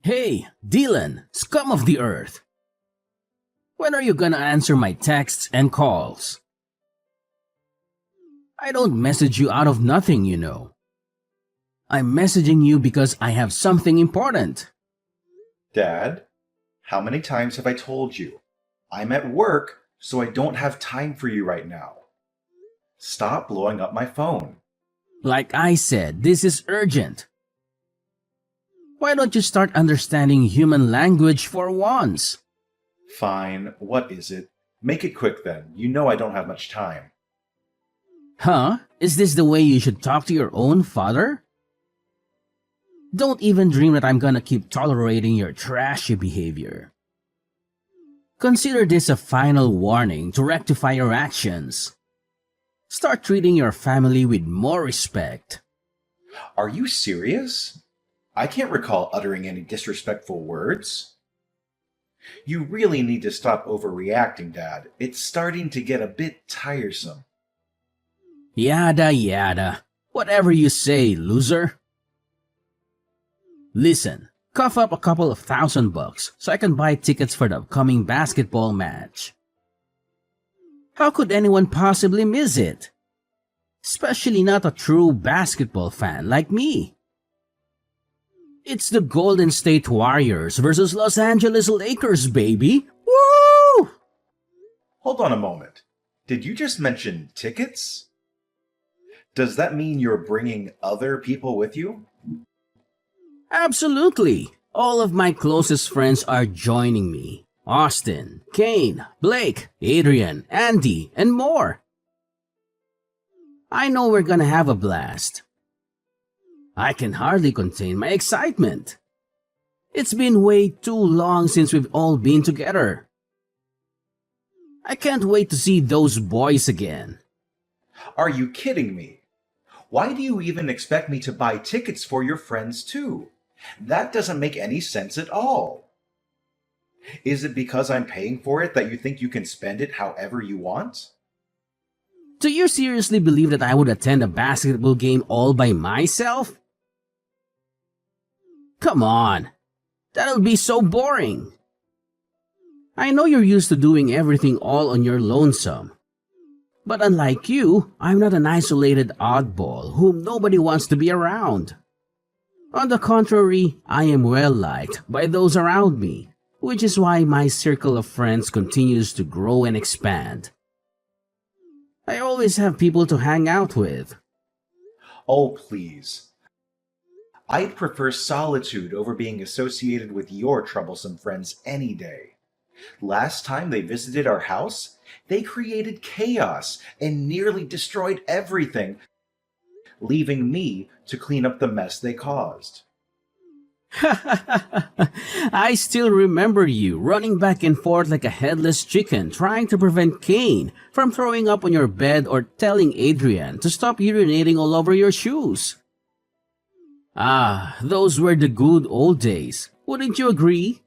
Hey, Dylan, scum of the earth. When are you gonna answer my texts and calls? I don't message you out of nothing, you know. I'm messaging you because I have something important. Dad, how many times have I told you? I'm at work, so I don't have time for you right now. Stop blowing up my phone. Like I said, this is urgent. Why don't you start understanding human language for once? Fine, what is it? Make it quick then. You know I don't have much time. Huh? Is this the way you should talk to your own father? Don't even dream that I'm gonna keep tolerating your trashy behavior. Consider this a final warning to rectify your actions. Start treating your family with more respect. Are you serious? I can't recall uttering any disrespectful words. You really need to stop overreacting, Dad. It's starting to get a bit tiresome. Yada yada. Whatever you say, loser. Listen, cough up a couple of $1,000 so I can buy tickets for the upcoming basketball match. How could anyone possibly miss it? Especially not a true basketball fan like me. It's the Golden State Warriors versus Los Angeles Lakers, baby! Woo! Hold on a moment. Did you just mention tickets? Does that mean you're bringing other people with you? Absolutely. All of my closest friends are joining me. Austin, Kane, Blake, Adrian, Andy, and more. I know we're gonna have a blast. I can hardly contain my excitement. It's been way too long since we've all been together. I can't wait to see those boys again. Are you kidding me? Why do you even expect me to buy tickets for your friends too? That doesn't make any sense at all. Is it because I'm paying for it that you think you can spend it however you want? Do you seriously believe that I would attend a basketball game all by myself? Come on, that'll be so boring. I know you're used to doing everything all on your lonesome. But unlike you, I'm not an isolated oddball whom nobody wants to be around. On the contrary, I am well liked by those around me, which is why my circle of friends continues to grow and expand. I always have people to hang out with. Oh, please. I'd prefer solitude over being associated with your troublesome friends any day. Last time they visited our house, they created chaos and nearly destroyed everything, leaving me to clean up the mess they caused. I still remember you running back and forth like a headless chicken trying to prevent Kane from throwing up on your bed or telling Adrian to stop urinating all over your shoes. Ah, those were the good old days, wouldn't you agree?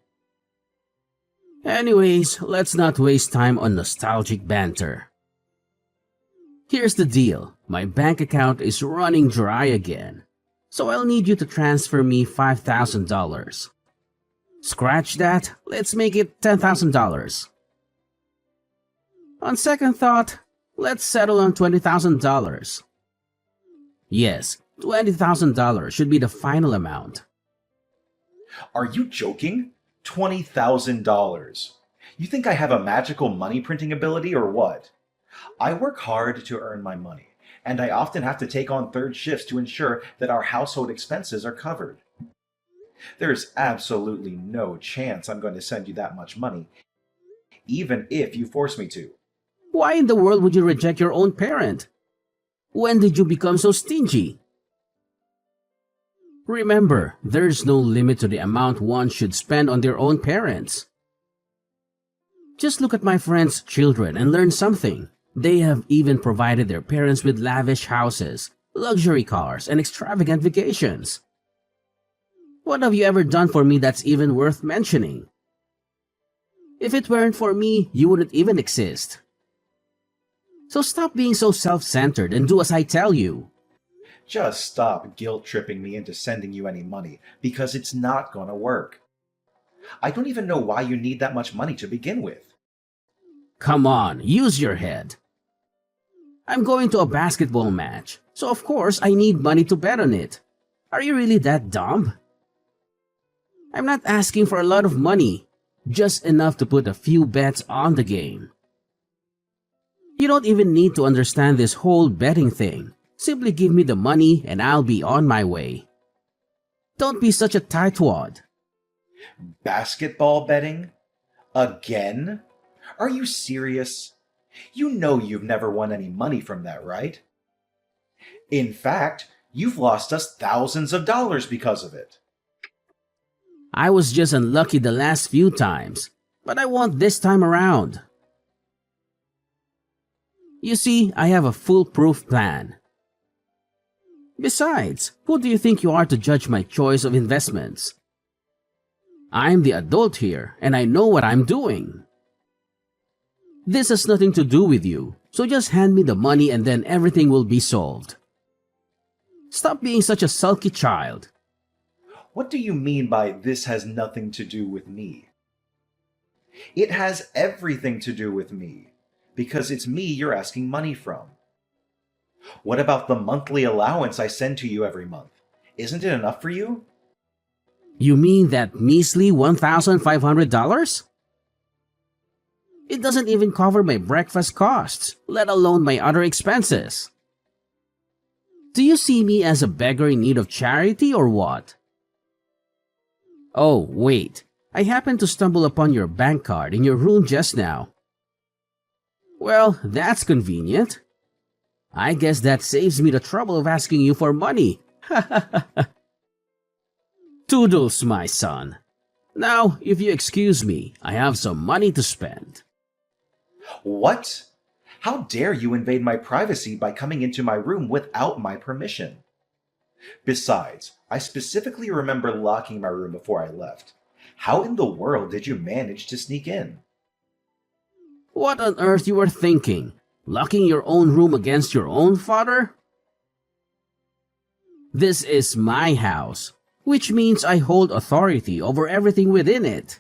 Anyways, let's not waste time on nostalgic banter. Here's the deal, my bank account is running dry again, so I'll need you to transfer me $5,000. Scratch that, let's make it $10,000. On second thought, let's settle on $20,000. Yes, $20,000 should be the final amount. Are you joking? $20,000. You think I have a magical money printing ability or what? I work hard to earn my money, and I often have to take on third shifts to ensure that our household expenses are covered. There's absolutely no chance I'm going to send you that much money, even if you force me to. Why in the world would you reject your own parent? When did you become so stingy? Remember, there's no limit to the amount one should spend on their own parents. Just look at my friends' children and learn something. They have even provided their parents with lavish houses, luxury cars, and extravagant vacations. What have you ever done for me that's even worth mentioning? If it weren't for me, you wouldn't even exist. So stop being so self-centered and do as I tell you. Just stop guilt-tripping me into sending you any money, because it's not gonna work. I don't even know why you need that much money to begin with. Come on, use your head. I'm going to a basketball match, so of course I need money to bet on it. Are you really that dumb? I'm not asking for a lot of money, just enough to put a few bets on the game. You don't even need to understand this whole betting thing. Simply give me the money and I'll be on my way. Don't be such a tightwad. Basketball betting? Again? Are you serious? You know you've never won any money from that, right? In fact, you've lost us thousands of dollars because of it. I was just unlucky the last few times, but I won this time around. You see, I have a foolproof plan. Besides, who do you think you are to judge my choice of investments? I'm the adult here, and I know what I'm doing. This has nothing to do with you, so just hand me the money and then everything will be solved. Stop being such a sulky child. What do you mean by this has nothing to do with me? It has everything to do with me, because it's me you're asking money from. What about the monthly allowance I send to you every month? Isn't it enough for you? You mean that measly $1,500? It doesn't even cover my breakfast costs, let alone my other expenses. Do you see me as a beggar in need of charity or what? Oh, wait. I happened to stumble upon your bank card in your room just now. Well, that's convenient. I guess that saves me the trouble of asking you for money. Toodles, my son. Now, if you excuse me, I have some money to spend. What? How dare you invade my privacy by coming into my room without my permission? Besides, I specifically remember locking my room before I left. How in the world did you manage to sneak in? What on earth you were thinking? Locking your own room against your own father? This is my house, which means I hold authority over everything within it.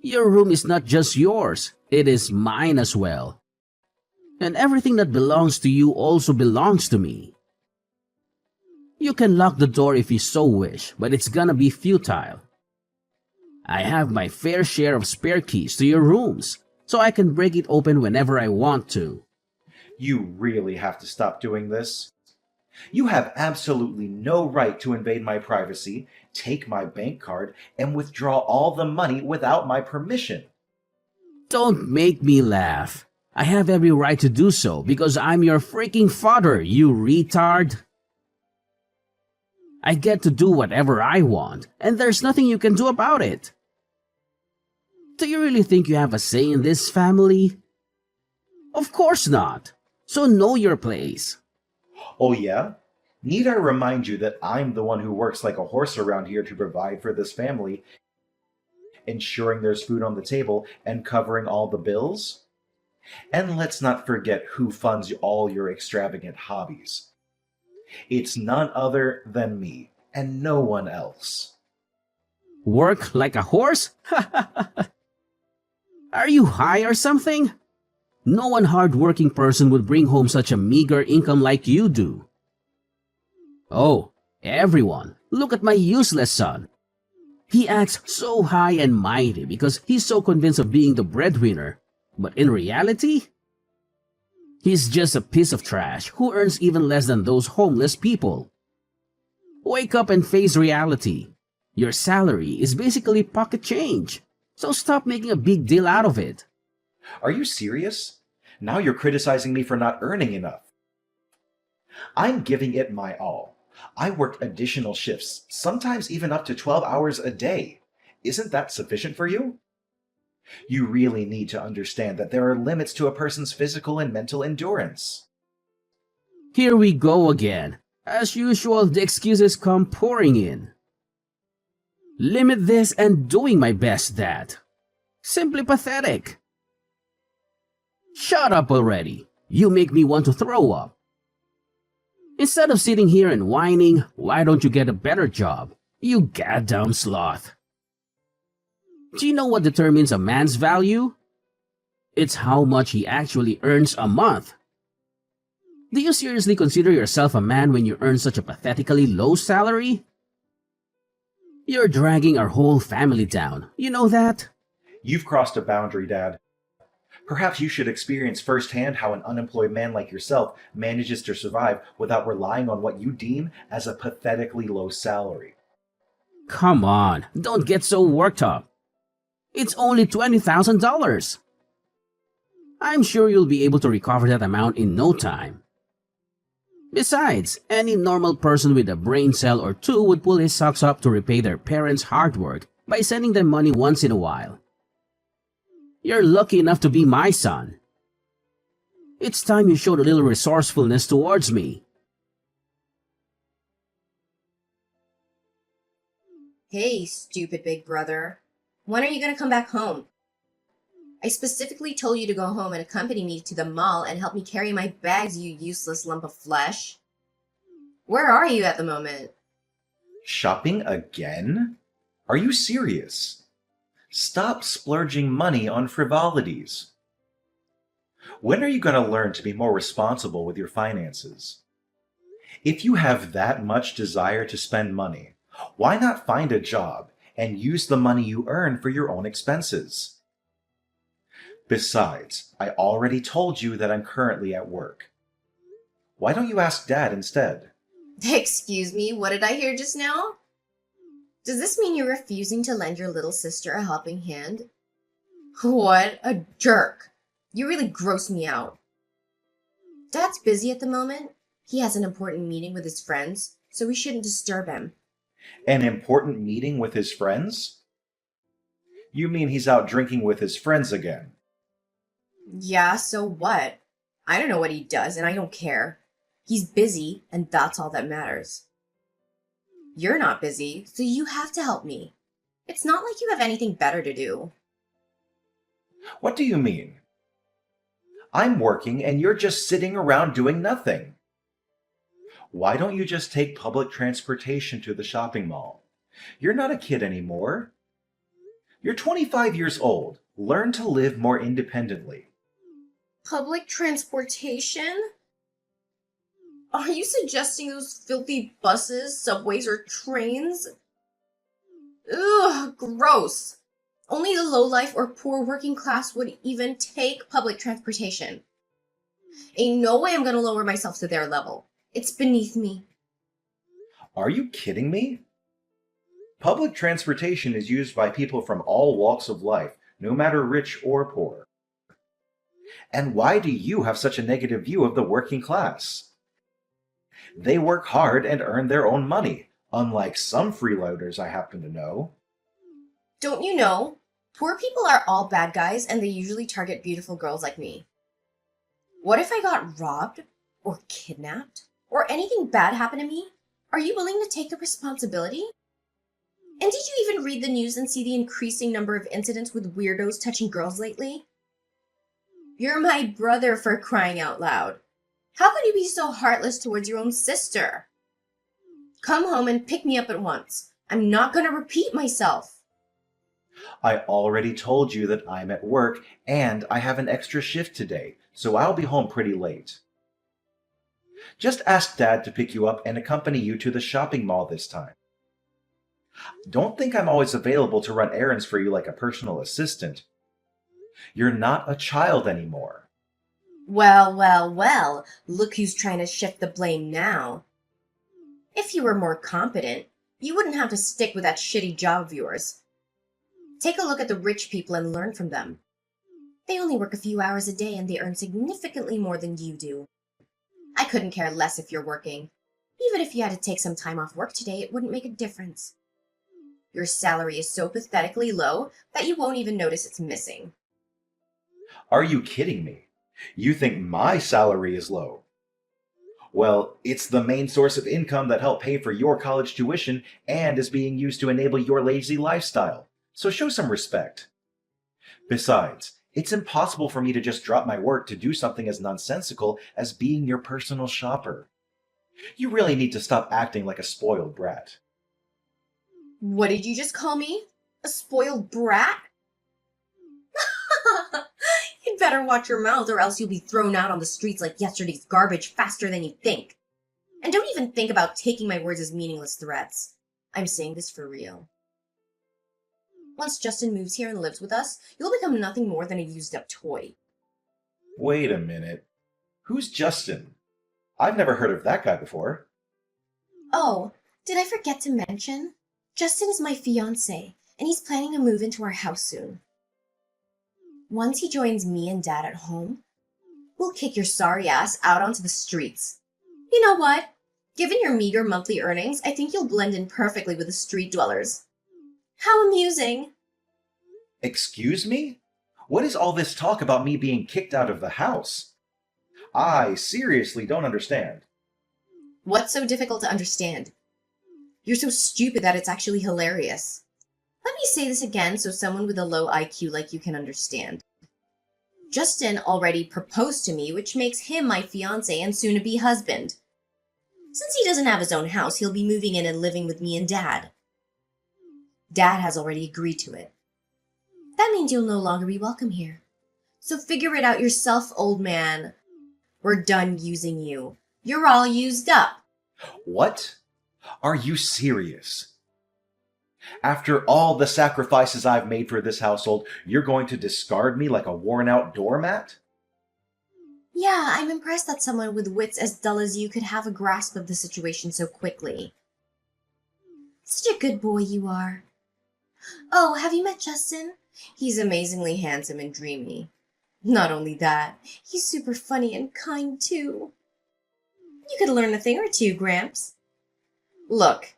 Your room is not just yours, it is mine as well. And everything that belongs to you also belongs to me. You can lock the door if you so wish, but it's gonna be futile. I have my fair share of spare keys to your rooms, so I can break it open whenever I want to. You really have to stop doing this. You have absolutely no right to invade my privacy, take my bank card, and withdraw all the money without my permission. Don't make me laugh. I have every right to do so because I'm your freaking father, you retard. I get to do whatever I want, and there's nothing you can do about it. Do you really think you have a say in this family? Of course not. So know your place. Oh yeah? Need I remind you that I'm the one who works like a horse around here to provide for this family, ensuring there's food on the table and covering all the bills? And let's not forget who funds all your extravagant hobbies. It's none other than me, and no one else. Work like a horse? Are you high or something? No one hard-working person would bring home such a meager income like you do. Oh, everyone, look at my useless son. He acts so high and mighty because he's so convinced of being the breadwinner. But in reality, he's just a piece of trash who earns even less than those homeless people. Wake up and face reality. Your salary is basically pocket change, so stop making a big deal out of it. Are you serious? Now you're criticizing me for not earning enough. I'm giving it my all. I worked additional shifts, sometimes even up to 12 hours a day. Isn't that sufficient for you? You really need to understand that there are limits to a person's physical and mental endurance. Here we go again. As usual, the excuses come pouring in. Limit this and doing my best, Dad. Simply pathetic. Shut up already. You make me want to throw up. Instead of sitting here and whining, why don't you get a better job? You goddamn sloth. Do you know what determines a man's value? It's how much he actually earns a month. Do you seriously consider yourself a man when you earn such a pathetically low salary? You're dragging our whole family down. You know that? You've crossed a boundary, Dad. Perhaps you should experience firsthand how an unemployed man like yourself manages to survive without relying on what you deem as a pathetically low salary. Come on, don't get so worked up. It's only $20,000. I'm sure you'll be able to recover that amount in no time. Besides, any normal person with a brain cell or two would pull his socks up to repay their parents' hard work by sending them money once in a while. You're lucky enough to be my son. It's time you showed a little resourcefulness towards me. Hey, stupid big brother. When are you gonna come back home? I specifically told you to go home and accompany me to the mall and help me carry my bags, you useless lump of flesh. Where are you at the moment? Shopping again? Are you serious? Stop splurging money on frivolities. When are you going to learn to be more responsible with your finances? If you have that much desire to spend money, why not find a job and use the money you earn for your own expenses? Besides, I already told you that I'm currently at work. Why don't you ask Dad instead? Excuse me, what did I hear just now? Does this mean you're refusing to lend your little sister a helping hand? What a jerk. You really gross me out. Dad's busy at the moment. He has an important meeting with his friends, so we shouldn't disturb him. An important meeting with his friends? You mean he's out drinking with his friends again? Yeah, so what? I don't know what he does, and I don't care. He's busy, and that's all that matters. You're not busy, so you have to help me. It's not like you have anything better to do. What do you mean? I'm working and you're just sitting around doing nothing. Why don't you just take public transportation to the shopping mall? You're not a kid anymore. You're 25 years old. Learn to live more independently. Public transportation? Are you suggesting those filthy buses, subways, or trains? Ugh, gross. Only the lowlife or poor working class would even take public transportation. Ain't no way I'm gonna lower myself to their level. It's beneath me. Are you kidding me? Public transportation is used by people from all walks of life, no matter rich or poor. And why do you have such a negative view of the working class? They work hard and earn their own money, unlike some freeloaders I happen to know. Don't you know? Poor people are all bad guys and they usually target beautiful girls like me. What if I got robbed? Or kidnapped? Or anything bad happened to me? Are you willing to take the responsibility? And did you even read the news and see the increasing number of incidents with weirdos touching girls lately? You're my brother, for crying out loud. How could you be so heartless towards your own sister? Come home and pick me up at once. I'm not going to repeat myself. I already told you that I'm at work and I have an extra shift today, so I'll be home pretty late. Just ask Dad to pick you up and accompany you to the shopping mall this time. Don't think I'm always available to run errands for you like a personal assistant. You're not a child anymore. Well, look who's trying to shift the blame now. If you were more competent, you wouldn't have to stick with that shitty job of yours. Take a look at the rich people and learn from them. They only work a few hours a day and they earn significantly more than you do. I couldn't care less if you're working. Even if you had to take some time off work today, it wouldn't make a difference. Your salary is so pathetically low that you won't even notice it's missing. Are you kidding me? You think my salary is low? Well, it's the main source of income that helped pay for your college tuition and is being used to enable your lazy lifestyle. So show some respect. Besides, it's impossible for me to just drop my work to do something as nonsensical as being your personal shopper. You really need to stop acting like a spoiled brat. What did you just call me? A spoiled brat? You'd better watch your mouth or else you'll be thrown out on the streets like yesterday's garbage faster than you think. And don't even think about taking my words as meaningless threats. I'm saying this for real. Once Justin moves here and lives with us, you'll become nothing more than a used-up toy. Wait a minute. Who's Justin? I've never heard of that guy before. Oh, did I forget to mention? Justin is my fiancé, and he's planning to move into our house soon. Once he joins me and Dad at home, we'll kick your sorry ass out onto the streets. You know what? Given your meager monthly earnings, I think you'll blend in perfectly with the street dwellers. How amusing! Excuse me? What is all this talk about me being kicked out of the house? I seriously don't understand. What's so difficult to understand? You're so stupid that it's actually hilarious. Let me say this again so someone with a low IQ like you can understand. Justin already proposed to me, which makes him my fiancé and soon-to-be husband. Since he doesn't have his own house, he'll be moving in and living with me and Dad. Dad has already agreed to it. That means you'll no longer be welcome here. So figure it out yourself, old man. We're done using you. You're all used up. What? Are you serious? After all the sacrifices I've made for this household, you're going to discard me like a worn-out doormat? Yeah, I'm impressed that someone with wits as dull as you could have a grasp of the situation so quickly. Such a good boy you are. Oh, have you met Justin? He's amazingly handsome and dreamy. Not only that, he's super funny and kind too. You could learn a thing or two, Gramps. Look,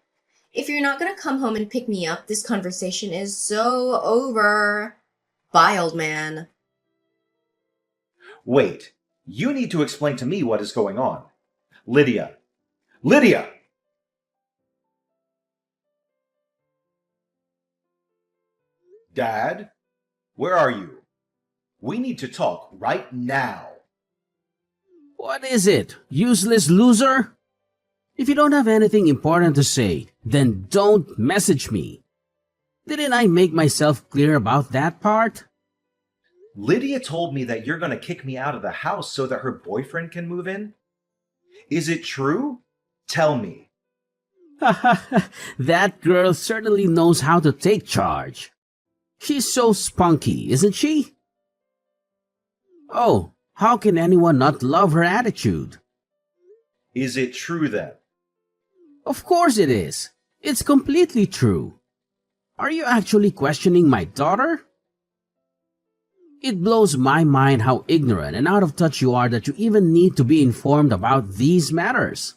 if you're not gonna come home and pick me up, this conversation is so over. Bye, old man. Wait, you need to explain to me what is going on. Lydia! Lydia! Dad? Where are you? We need to talk right now. What is it, useless loser? If you don't have anything important to say, then don't message me. Didn't I make myself clear about that part? Lydia told me that you're going to kick me out of the house so that her boyfriend can move in. Is it true? Tell me. That girl certainly knows how to take charge. She's so spunky, isn't she? Oh, how can anyone not love her attitude? Is it true then? Of course it is. It's completely true. Are you actually questioning my daughter? It blows my mind how ignorant and out of touch you are that you even need to be informed about these matters.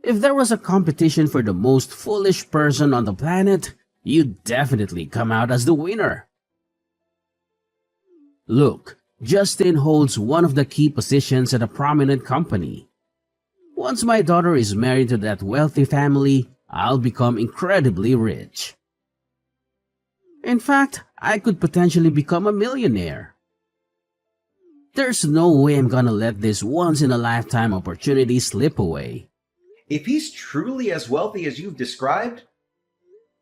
If there was a competition for the most foolish person on the planet, you'd definitely come out as the winner. Look, Justin holds one of the key positions at a prominent company. Once my daughter is married to that wealthy family, I'll become incredibly rich. In fact, I could potentially become a millionaire. There's no way I'm gonna let this once-in-a-lifetime opportunity slip away. If he's truly as wealthy as you've described,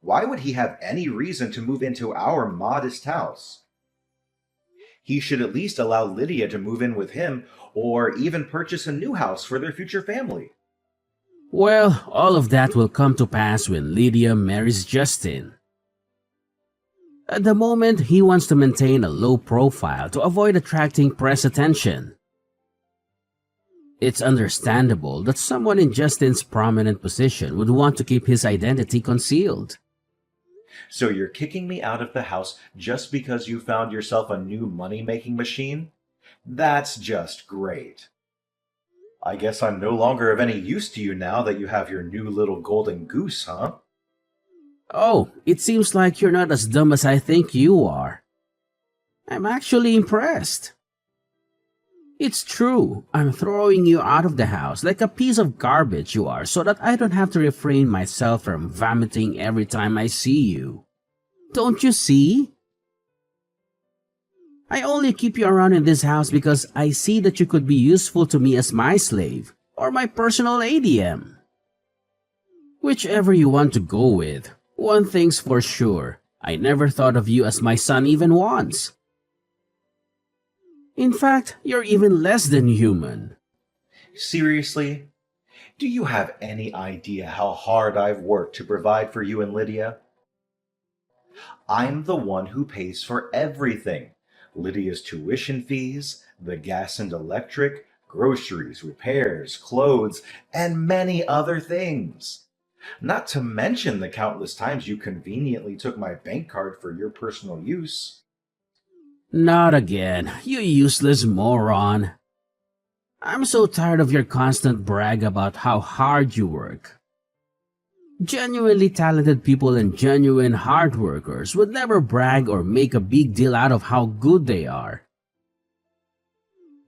why would he have any reason to move into our modest house? He should at least allow Lydia to move in with him or even purchase a new house for their future family. Well, all of that will come to pass when Lydia marries Justin. At the moment, he wants to maintain a low profile to avoid attracting press attention. It's understandable that someone in Justin's prominent position would want to keep his identity concealed. So you're kicking me out of the house just because you found yourself a new money-making machine? That's just great. I guess I'm no longer of any use to you now that you have your new little golden goose, huh? Oh, it seems like you're not as dumb as I think you are. I'm actually impressed. It's true, I'm throwing you out of the house like a piece of garbage you are so that I don't have to refrain myself from vomiting every time I see you. Don't you see? I only keep you around in this house because I see that you could be useful to me as my slave or my personal ADM. Whichever you want to go with. One thing's for sure, I never thought of you as my son even once. In fact, you're even less than human. Seriously? Do you have any idea how hard I've worked to provide for you and Lydia? I'm the one who pays for everything. Lydia's tuition fees, the gas and electric, groceries, repairs, clothes, and many other things. Not to mention the countless times you conveniently took my bank card for your personal use. Not again, you useless moron. I'm so tired of your constant brag about how hard you work. Genuinely talented people and genuine hard workers would never brag or make a big deal out of how good they are.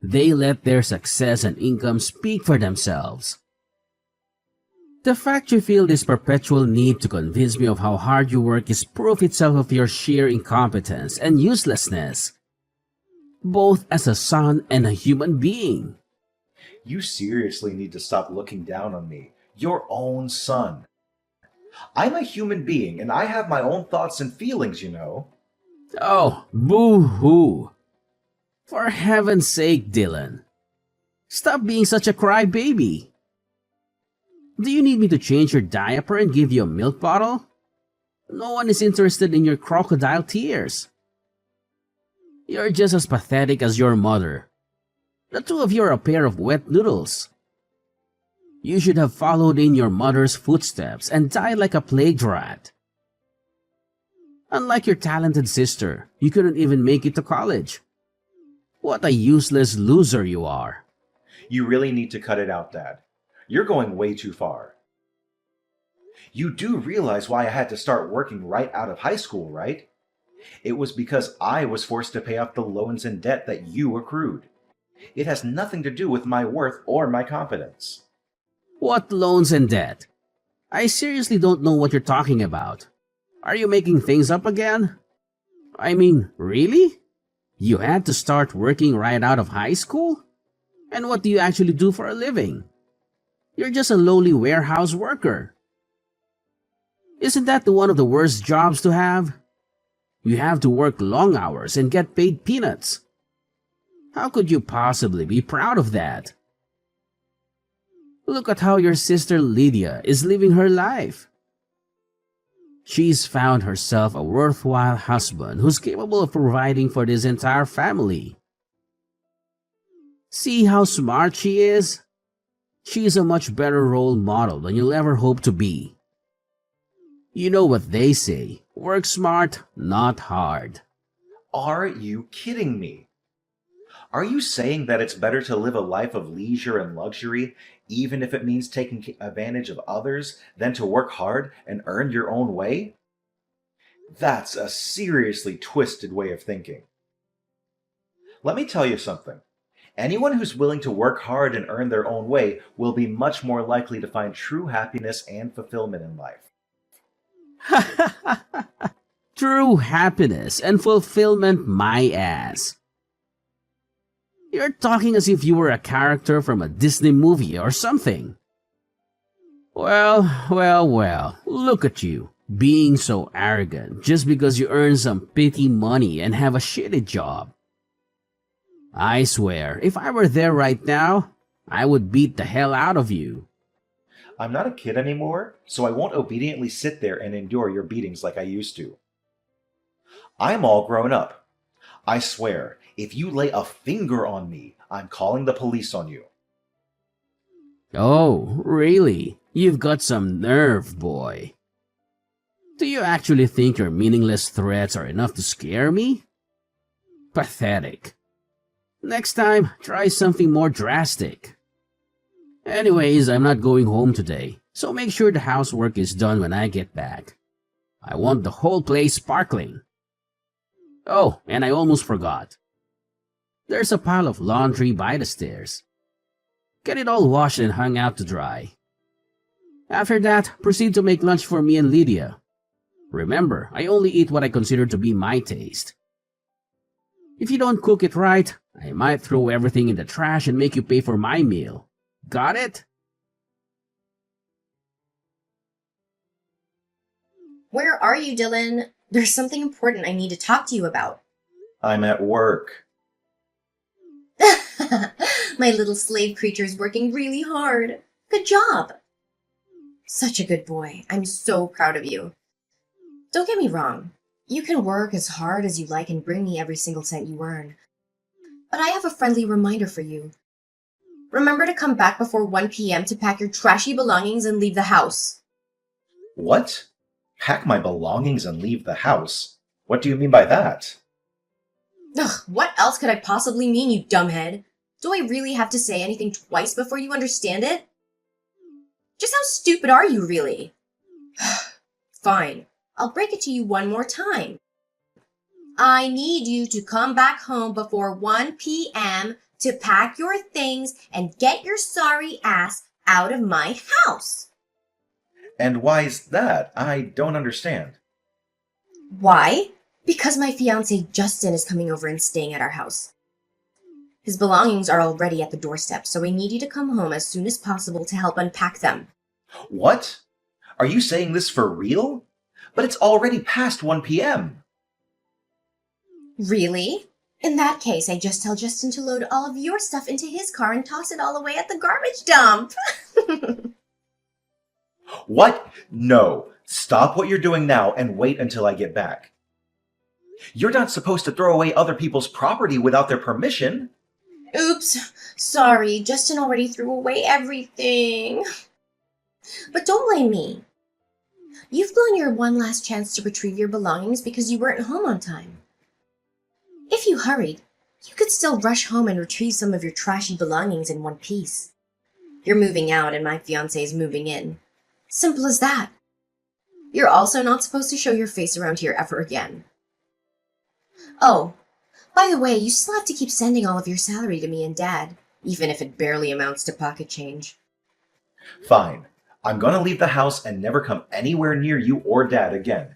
They let their success and income speak for themselves. The fact you feel this perpetual need to convince me of how hard you work is proof itself of your sheer incompetence and uselessness, both as a son and a human being. You seriously need to stop looking down on me, your own son. I'm a human being and I have my own thoughts and feelings, you know. Oh, boo-hoo. For heaven's sake, Dylan. Stop being such a crybaby. Do you need me to change your diaper and give you a milk bottle? No one is interested in your crocodile tears. You're just as pathetic as your mother. The two of you are a pair of wet noodles. You should have followed in your mother's footsteps and died like a plague rat. Unlike your talented sister, you couldn't even make it to college. What a useless loser you are. You really need to cut it out, Dad. You're going way too far. You do realize why I had to start working right out of high school, right? It was because I was forced to pay off the loans and debt that you accrued. It has nothing to do with my worth or my competence. What loans and debt? I seriously don't know what you're talking about. Are you making things up again? I mean, really? You had to start working right out of high school? And what do you actually do for a living? You're just a lowly warehouse worker. Isn't that one of the worst jobs to have? You have to work long hours and get paid peanuts. How could you possibly be proud of that? Look at how your sister Lydia is living her life. She's found herself a worthwhile husband who's capable of providing for this entire family. See how smart she is? She's a much better role model than you'll ever hope to be. You know what they say, work smart, not hard. Are you kidding me? Are you saying that it's better to live a life of leisure and luxury, even if it means taking advantage of others, than to work hard and earn your own way? That's a seriously twisted way of thinking. Let me tell you something. Anyone who's willing to work hard and earn their own way will be much more likely to find true happiness and fulfillment in life. True happiness and fulfillment, my ass. You're talking as if you were a character from a Disney movie or something. Well, look at you, being so arrogant just because you earn some petty money and have a shitty job. I swear, if I were there right now, I would beat the hell out of you. I'm not a kid anymore, so I won't obediently sit there and endure your beatings like I used to. I'm all grown up. I swear, if you lay a finger on me, I'm calling the police on you. Oh, really? You've got some nerve, boy. Do you actually think your meaningless threats are enough to scare me? Pathetic. Next time, try something more drastic. Anyways, I'm not going home today, so make sure the housework is done when I get back. I want the whole place sparkling. Oh, and I almost forgot. There's a pile of laundry by the stairs. Get it all washed and hung out to dry. After that, proceed to make lunch for me and Lydia. Remember, I only eat what I consider to be my taste. If you don't cook it right, I might throw everything in the trash and make you pay for my meal. Got it? Where are you, Dylan? There's something important I need to talk to you about. I'm at work. My little slave creature's working really hard. Good job. Such a good boy. I'm so proud of you. Don't get me wrong. You can work as hard as you like and bring me every single cent you earn. But I have a friendly reminder for you. Remember to come back before 1 p.m. to pack your trashy belongings and leave the house. What? Pack my belongings and leave the house? What do you mean by that? Ugh, what else could I possibly mean, you dumbhead? Do I really have to say anything twice before you understand it? Just how stupid are you, really? Fine, I'll break it to you one more time. I need you to come back home before 1 p.m. to pack your things and get your sorry ass out of my house. And why's that? I don't understand. Why? Because my fiancé Justin is coming over and staying at our house. His belongings are already at the doorstep, so I need you to come home as soon as possible to help unpack them. What? Are you saying this for real? But it's already past 1 p.m. Really? In that case, I just tell Justin to load all of your stuff into his car and toss it all away at the garbage dump. What? No. Stop what you're doing now and wait until I get back. You're not supposed to throw away other people's property without their permission. Oops. Sorry, Justin already threw away everything. But don't blame me. You've blown your one last chance to retrieve your belongings because you weren't home on time. If you hurried, you could still rush home and retrieve some of your trashy belongings in one piece. You're moving out and my fiancé is moving in. Simple as that. You're also not supposed to show your face around here ever again. Oh, by the way, you still have to keep sending all of your salary to me and Dad, even if it barely amounts to pocket change. Fine. I'm gonna leave the house and never come anywhere near you or Dad again.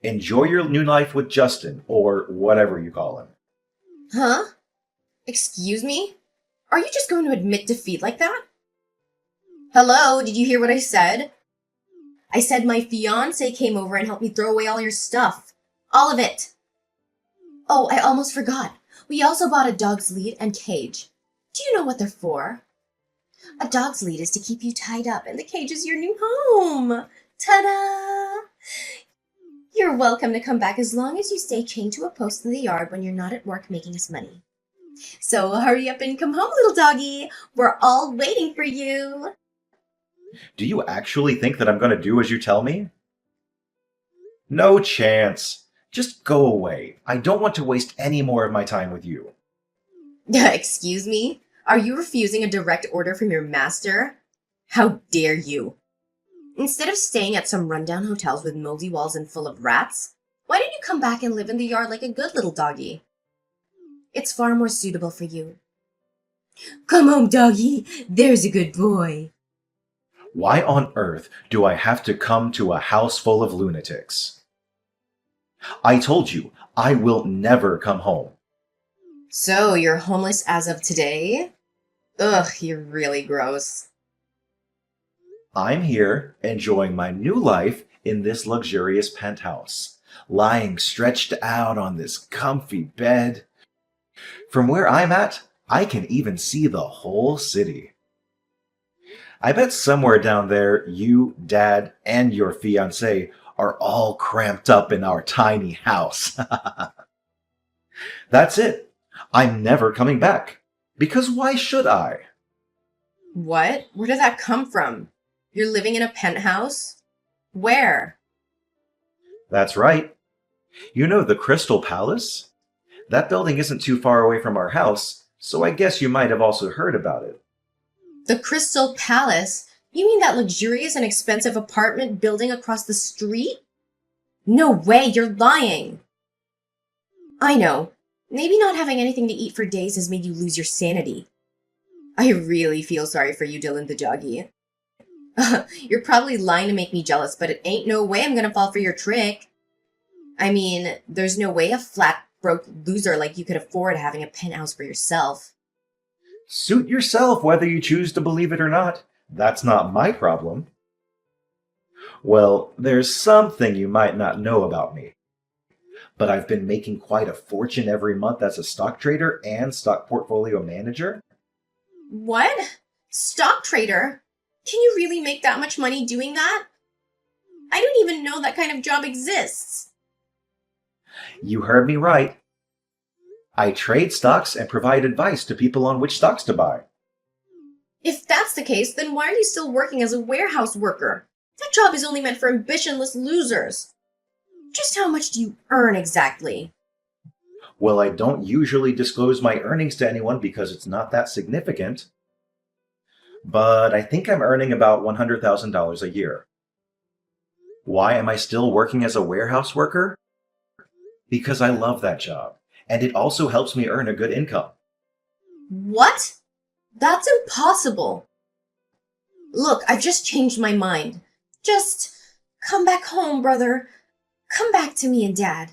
Enjoy your new life with Justin, or whatever you call him. Huh? Excuse me? Are you just going to admit defeat like that? Hello, did you hear what I said? I said my fiancé came over and helped me throw away all your stuff. All of it. Oh, I almost forgot. We also bought a dog's lead and cage. Do you know what they're for? A dog's lead is to keep you tied up, and the cage is your new home. Ta-da! You're welcome to come back as long as you stay chained to a post in the yard when you're not at work making us money. So hurry up and come home, little doggy. We're all waiting for you. Do you actually think that I'm gonna do as you tell me? No chance. Just go away. I don't want to waste any more of my time with you. Excuse me? Are you refusing a direct order from your master? How dare you? Instead of staying at some rundown hotels with moldy walls and full of rats, why don't you come back and live in the yard like a good little doggy? It's far more suitable for you. Come home, doggy. There's a good boy. Why on earth do I have to come to a house full of lunatics? I told you, I will never come home. So, you're homeless as of today? Ugh, you're really gross. I'm here, enjoying my new life in this luxurious penthouse, lying stretched out on this comfy bed. From where I'm at, I can even see the whole city. I bet somewhere down there, you, Dad, and your fiancé are all cramped up in our tiny house. That's it. I'm never coming back. Because why should I? What? Where did that come from? You're living in a penthouse? Where? That's right. You know the Crystal Palace? That building isn't too far away from our house, so I guess you might have also heard about it. The Crystal Palace? You mean that luxurious and expensive apartment building across the street? No way, you're lying! I know. Maybe not having anything to eat for days has made you lose your sanity. I really feel sorry for you, Dylan the doggy. You're probably lying to make me jealous, but it ain't no way I'm gonna fall for your trick. I mean, there's no way a flat, broke loser like you could afford having a penthouse for yourself. Suit yourself whether you choose to believe it or not. That's not my problem. Well, there's something you might not know about me, but I've been making quite a fortune every month as a stock trader and stock portfolio manager. What? Stock trader? Can you really make that much money doing that? I don't even know that kind of job exists. You heard me right. I trade stocks and provide advice to people on which stocks to buy. If that's the case, then why are you still working as a warehouse worker? That job is only meant for ambitionless losers. Just how much do you earn exactly? Well, I don't usually disclose my earnings to anyone because it's not that significant, but I think I'm earning about $100,000 a year. Why am I still working as a warehouse worker? Because I love that job, and it also helps me earn a good income. What? That's impossible. Look, I've just changed my mind. Just come back home, brother. Come back to me and Dad.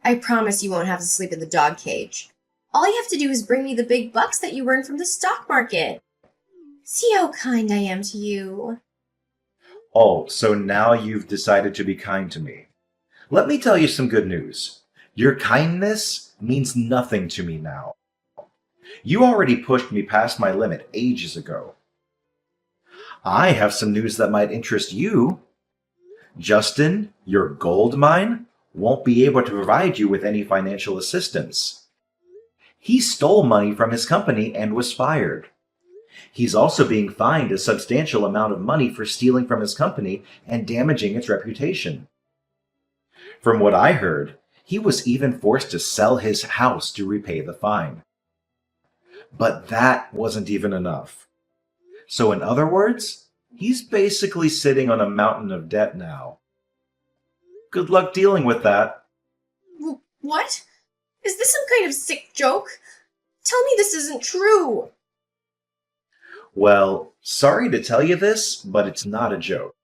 I promise you won't have to sleep in the dog cage. All you have to do is bring me the big bucks that you earn from the stock market. See how kind I am to you. Oh, so now you've decided to be kind to me. Let me tell you some good news. Your kindness means nothing to me now. You already pushed me past my limit ages ago. I have some news that might interest you. Justin, your gold mine, won't be able to provide you with any financial assistance. He stole money from his company and was fired. He's also being fined a substantial amount of money for stealing from his company and damaging its reputation. From what I heard, he was even forced to sell his house to repay the fine. But that wasn't even enough. So in other words, he's basically sitting on a mountain of debt now. Good luck dealing with that. What? Is this some kind of sick joke? Tell me this isn't true. Well, sorry to tell you this, but it's not a joke.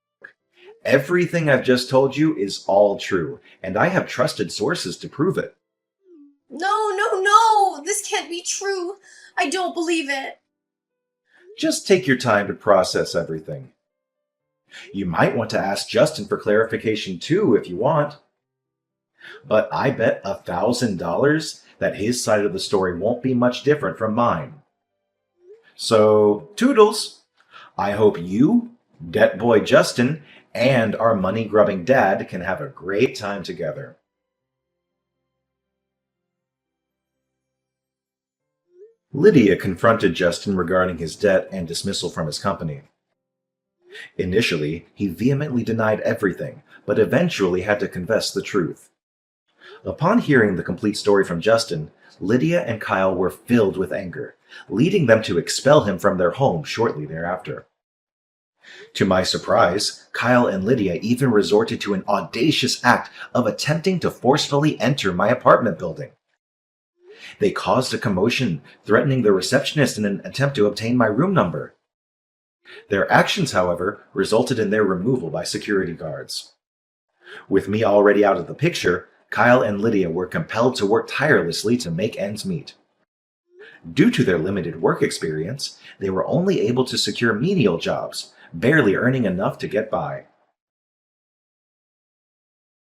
Everything I've just told you is all true, and I have trusted sources to prove it. No. This can't be true. I don't believe it. Just take your time to process everything. You might want to ask Justin for clarification too if you want. But I bet $1,000 that his side of the story won't be much different from mine. So, toodles! I hope you, Debt Boy Justin, and our money-grubbing dad can have a great time together. Lydia confronted Justin regarding his debt and dismissal from his company. Initially, he vehemently denied everything, but eventually had to confess the truth. Upon hearing the complete story from Justin, Lydia and Kyle were filled with anger, leading them to expel him from their home shortly thereafter. To my surprise, Kyle and Lydia even resorted to an audacious act of attempting to forcefully enter my apartment building. They caused a commotion, threatening the receptionist in an attempt to obtain my room number. Their actions, however, resulted in their removal by security guards. With me already out of the picture, Kyle and Lydia were compelled to work tirelessly to make ends meet. Due to their limited work experience, they were only able to secure menial jobs, barely earning enough to get by.